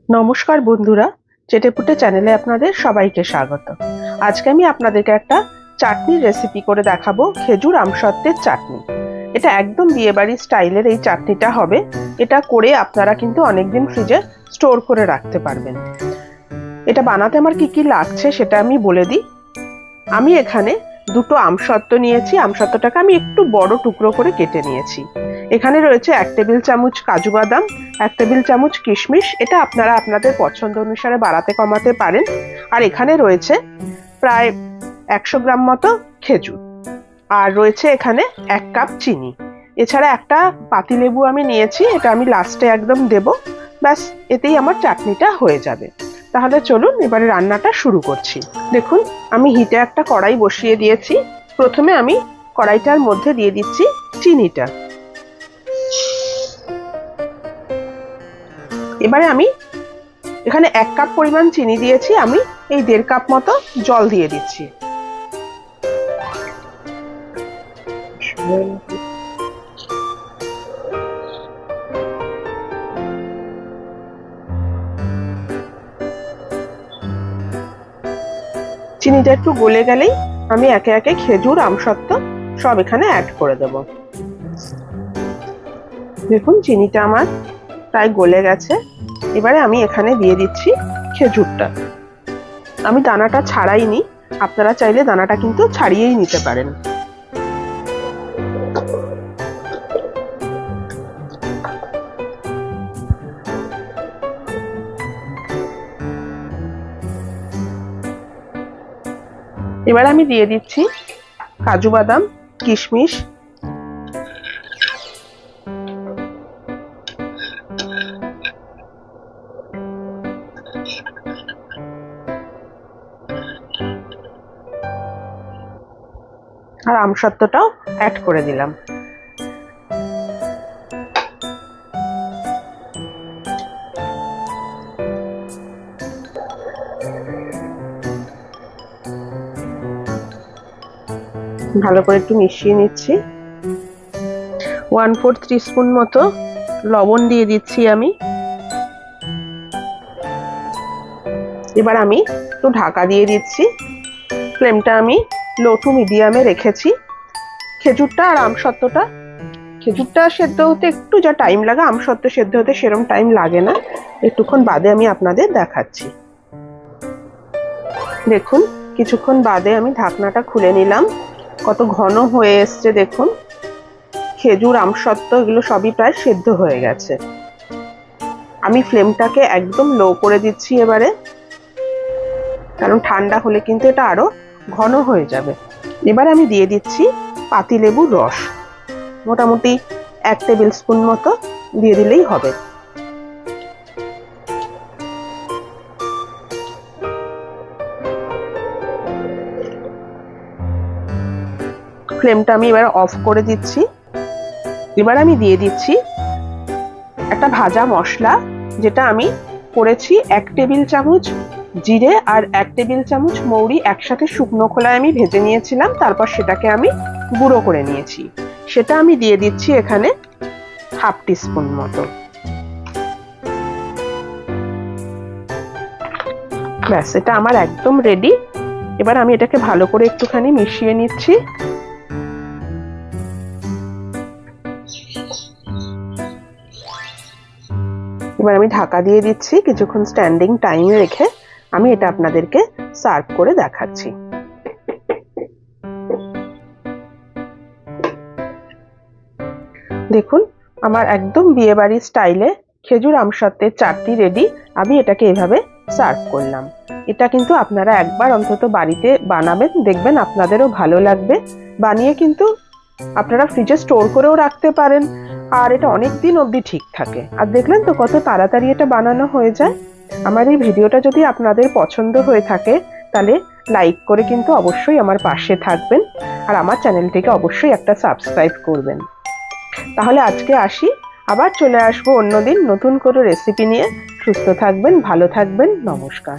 নমস্কার বন্ধুরা, চেটেপুটে চ্যানেলে আপনাদের সবাইকে স্বাগত। আজকে আমি আপনাদেরকে একটা চাটনির রেসিপি করে দেখাবো, খেজুর আমসত্ত্বের চাটনি। এটা একদম বিয়েবাড়ির স্টাইলের এই চাটনিটা হবে। এটা করে আপনারা কিন্তু অনেকদিন ফ্রিজে স্টোর করে রাখতে পারবেন। এটা বানাতে আমার কি কি লাগছে সেটা আমি বলে দিই। আমি এখানে দুটো আমসত্ত্ব নিয়েছি। আমসত্ত্বটাকে আমি একটু বড় টুকরো করে কেটে নিয়েছি। এখানে রয়েছে 1 টেবিল চামচ কাজু বাদাম, 1 টেবিল চামচ কিশমিশ। এটা আপনারা আপনাদের পছন্দ অনুসারে বাড়াতে কমাতে পারেন। আর এখানে রয়েছে প্রায় 100 গ্রাম মতো খেজুর, আর রয়েছে এখানে 1 কাপ চিনি। এছাড়া একটা পাতিলেবু আমি নিয়েছি, এটা আমি লাস্টে একদম দেব। ব্যাস, এতেই আমার চাটনিটা হয়ে যাবে। তাহলে চলুন এবারে রান্নাটা শুরু করছি। দেখুন, আমি হিটে একটা কড়াই বসিয়ে দিয়েছি। প্রথমে আমি কড়াইটার মধ্যে দিয়ে দিচ্ছি চিনিটা। এবারে আমি এখানে 1 কাপ পরিমাণ চিনি দিয়েছি, আমি এই 1.5 কাপ মতো জল দিয়ে দিচ্ছি। চিনিটা একটু গলে গেলেই আমি একে একে খেজুর আমসত্ত্ব সব এখানে অ্যাড করে দেব। দেখুন, চিনিটা আমার প্রায় গলে গেছে। এবারে আমি এখানে দিয়ে দিচ্ছি খেজুরটা। আমি দানাটা ছাড়াইনি, আপনারা চাইলে দানাটা কিন্তু ছাড়িয়েই নিতে পারেন। এবার আমি দিয়ে দিচ্ছি কাজু বাদাম, কিশমিশ। আর আমসত্ত্বটাও অ্যাড করে দিলাম। ভালো করে একটু মিশিয়ে নিচ্ছি। 1/4 টিস্পুন মতো লবণ দিয়ে দিচ্ছি আমি। এবার আমি একটু ঢাকা দিয়ে দিচ্ছি। ফ্লেমটা আমি লো টু মিডিয়ামে রেখেছি। খেজুরটা আর খেজুরটা সেদ্ধ হতে একটু যা টাইম লাগে, আমসত্ত্ব সেদ্ধ হতে সেরকম টাইম লাগে না। একটুক্ষণ বাদে আমি আপনাদের দেখাচ্ছি। দেখুন, কিছুক্ষণ বাদে আমি ঢাকনাটা খুলে নিলাম। কত ঘন হয়ে এসছে দেখুন। খেজুর, আমসত্ত্ব এগুলো সবই প্রায় সেদ্ধ হয়ে গেছে। আমি ফ্লেমটাকে একদম লো করে দিচ্ছি এবারে, কারণ ঠান্ডা হলে কিন্তু এটা আরো ঘন হয়ে যাবে। এবার আমি দিয়ে দিচ্ছি পাতিলেবুর রস, মোটামুটি 1 টেবিল স্পুন মতো দিয়ে দিলেই হবে। ফ্লেমটা আমি এবার অফ করে দিচ্ছি। এবার আমি দিয়ে দিচ্ছি একটা ভাজা মশলা, যেটা আমি করেছি 1 টেবিল চামচ জিরে আর 1 টেবিল চামচ মৌরি একসাথে শুকনো খোলায় আমি ভেজে নিয়েছিলাম। তারপর সেটাকে আমি গুঁড়ো করে নিয়েছি। সেটা আমি দিয়ে দিচ্ছি এখানে 1/2 টিস্পুন মতো। ব্যাস, এটা আমার একদম রেডি। এবার আমি এটাকে ভালো করে একটুখানি মিশিয়ে নিচ্ছি। এবার আমি ঢাকা দিয়ে দিচ্ছি। কিছুক্ষণ স্ট্যান্ডিং টাইমে রেখে আমি এটা আপনাদেরকে সার্ভ করে দেখাচ্ছি। দেখুন, আমার একদম বিয়েবাড়ির স্টাইলে খেজুর আমসত্ত্বের চাটনি রেডি। আমি এটাকে এভাবে সার্ভ করলাম। এটা কিন্তু আপনারা একবার অন্তত বাড়িতে বানাবেন, দেখবেন আপনাদেরও ভালো লাগবে। বানিয়ে কিন্তু আপনারা ফ্রিজে স্টোর করেও রাখতে পারেন, আর এটা অনেক দিন অবধি ঠিক থাকে। আর দেখলেন তো কত তাড়াতাড়ি এটা বানানো হয়ে যায়। আমার এই ভিডিওটা যদি আপনাদের পছন্দ হয়ে থাকে, তাহলে লাইক করে কিন্তু অবশ্যই আমার পাশে থাকবেন, আর আমার চ্যানেলটিকে অবশ্যই একটা সাবস্ক্রাইব করবেন। তাহলে আজকে আসি, আবার চলে আসবো অন্যদিন নতুন করে রেসিপি নিয়ে। সুস্থ থাকবেন, ভালো থাকবেন, নমস্কার।